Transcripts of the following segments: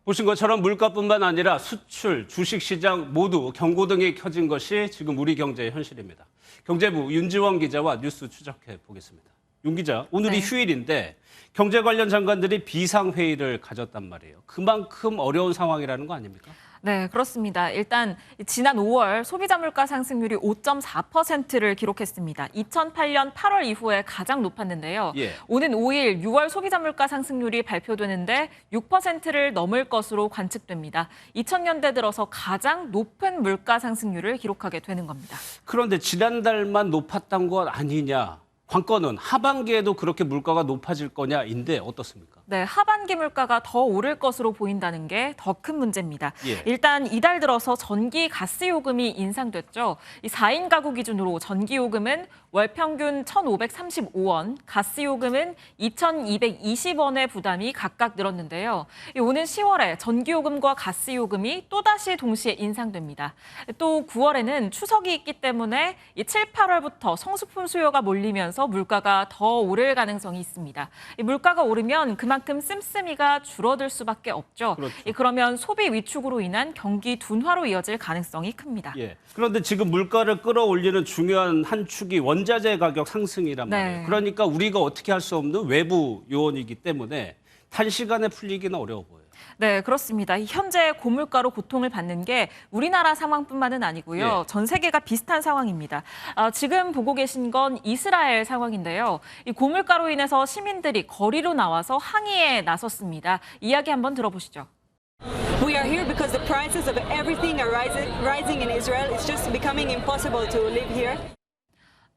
보신 것처럼 물가뿐만 아니라 수출, 주식시장 모두 경고등이 켜진 것이 지금 우리 경제의 현실입니다. 경제부 윤지원 기자와 뉴스 추적해 보겠습니다. 윤 기자, 오늘이 휴일인데 경제 관련 장관들이 비상회의를 가졌단 말이에요. 그만큼 어려운 상황이라는 거 아닙니까? 네, 그렇습니다. 일단 지난 5월 소비자 물가 상승률이 5.4%를 기록했습니다. 2008년 8월 이후에 가장 높았는데요. 오는 5일 6월 소비자 물가 상승률이 발표되는데 6%를 넘을 것으로 관측됩니다. 2000년대 들어서 가장 높은 물가 상승률을 기록하게 되는 겁니다. 그런데 지난달만 높았던 것 아니냐? 관건은 하반기에도 그렇게 물가가 높아질 거냐인데 어떻습니까? 네, 하반기 물가가 더 오를 것으로 보인다는 게 더 큰 문제입니다. 일단 이달 들어서 전기, 가스 요금이 인상됐죠. 이 4인 가구 기준으로 전기 요금은 월 평균 1,535원, 가스 요금은 2,220원의 부담이 각각 늘었는데요. 오는 10월에 전기 요금과 가스 요금이 또다시 동시에 인상됩니다. 또 9월에는 추석이 있기 때문에 7, 8월부터 성수품 수요가 몰리면서 물가가 더 오를 가능성이 있습니다. 물가가 오르면 그만큼 씀씀이가 줄어들 수밖에 없죠. 그렇죠. 그러면 소비 위축으로 인한 경기 둔화로 이어질 가능성이 큽니다. 그런데 지금 물가를 끌어올리는 중요한 한 축이 원자재 가격 상승이란 말이에요. 그러니까 우리가 어떻게 할 수 없는 외부 요인이기 때문에 단시간에 풀리기는 어려워 보여요. 네, 그렇습니다. 현재 고물가로 고통을 받는 게 우리나라 상황뿐만은 아니고요. 전 세계가 비슷한 상황입니다. 지금 보고 계신 건 이스라엘 상황인데요. 이 고물가로 인해서 시민들이 거리로 나와서 항의에 나섰습니다. 이야기 한번 들어보시죠. We are here because the prices of everything are rising in Israel. It's just becoming impossible to live here.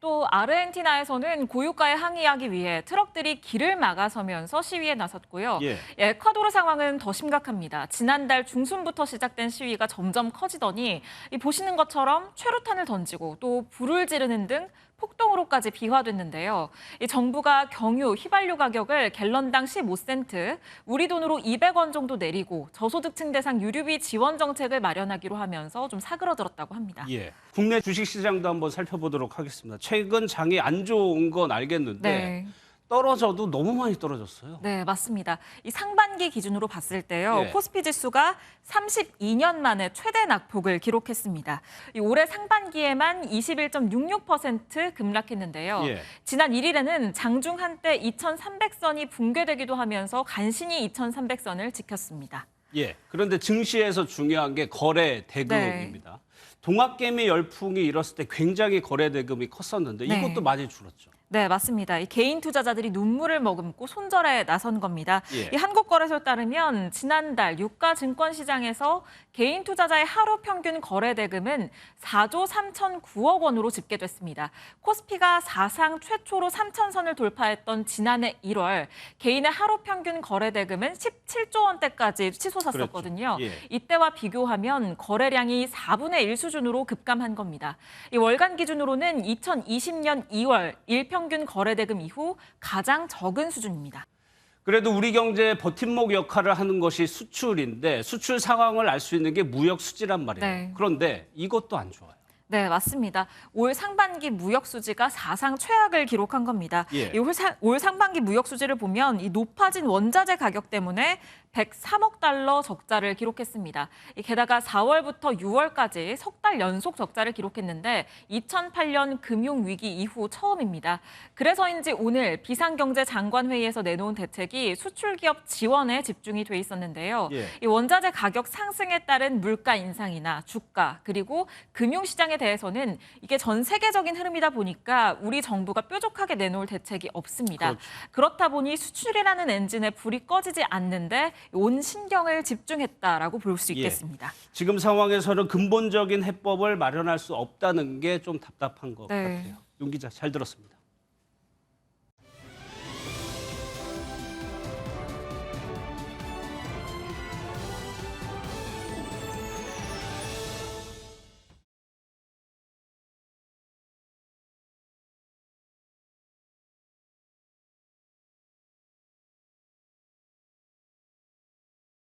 또 아르헨티나에서는 고유가에 항의하기 위해 트럭들이 길을 막아서면서 시위에 나섰고요. 에콰도르 상황은 더 심각합니다. 지난달 중순부터 시작된 시위가 점점 커지더니 보시는 것처럼 최루탄을 던지고 또 불을 지르는 등 폭동으로까지 비화됐는데요. 정부가 경유, 휘발유 가격을 갤런당 15센트, 우리 돈으로 200원 정도 내리고 저소득층 대상 유류비 지원 정책을 마련하기로 하면서 좀 사그러들었다고 합니다. 국내 주식시장도 한번 살펴보도록 하겠습니다. 최근 장이 안 좋은 건 알겠는데 떨어져도 너무 많이 떨어졌어요. 네, 맞습니다. 이 상반기 기준으로 봤을 때요. 코스피 지수가 32년 만에 최대 낙폭을 기록했습니다. 올해 상반기에만 21.66% 급락했는데요. 지난 1일에는 장중 한때 2,300선이 붕괴되기도 하면서 간신히 2,300선을 지켰습니다. 그런데 증시에서 중요한 게 거래 대금입니다. 동학개미 열풍이 일었을 때 굉장히 거래 대금이 컸었는데 이것도 많이 줄었죠. 네, 맞습니다. 이 개인 투자자들이 눈물을 머금고 손절에 나선 겁니다. 이 한국거래소에 따르면 지난달 유가 증권 시장에서 개인 투자자의 하루 평균 거래 대금은 4조 3,009억 원으로 집계됐습니다. 코스피가 사상 최초로 3,000선을 돌파했던 지난해 1월 개인의 하루 평균 거래 대금은 17조 원대까지 치솟았었거든요. 이때와 비교하면 거래량이 4분의 1 수준으로 급감한 겁니다. 이 월간 기준으로는 2020년 2월 일평균 거래 대금 이후 가장 적은 수준입니다. 그래도 우리 경제의 버팀목 역할을 하는 것이 수출인데 수출 상황을 알 수 있는 게 무역 수지란 말이에요. 그런데 이것도 안 좋아요. 네, 맞습니다. 올 상반기 무역 수지가 사상 최악을 기록한 겁니다. 올 상반기 무역 수지를 보면 이 높아진 원자재 가격 때문에 103억 달러 적자를 기록했습니다. 게다가 4월부터 6월까지 석 달 연속 적자를 기록했는데 2008년 금융위기 이후 처음입니다. 그래서인지 오늘 비상경제장관회의에서 내놓은 대책이 수출기업 지원에 집중이 돼 있었는데요. 이 원자재 가격 상승에 따른 물가 인상이나 주가 그리고 금융시장에 대해서는 이게 전 세계적인 흐름이다 보니까 우리 정부가 뾰족하게 내놓을 대책이 없습니다. 그렇다 보니 수출이라는 엔진에 불이 꺼지지 않는데 온 신경을 집중했다라고 볼 수 있겠습니다. 지금 상황에서는 근본적인 해법을 마련할 수 없다는 게 좀 답답한 것 같아요. 윤 기자, 잘 들었습니다.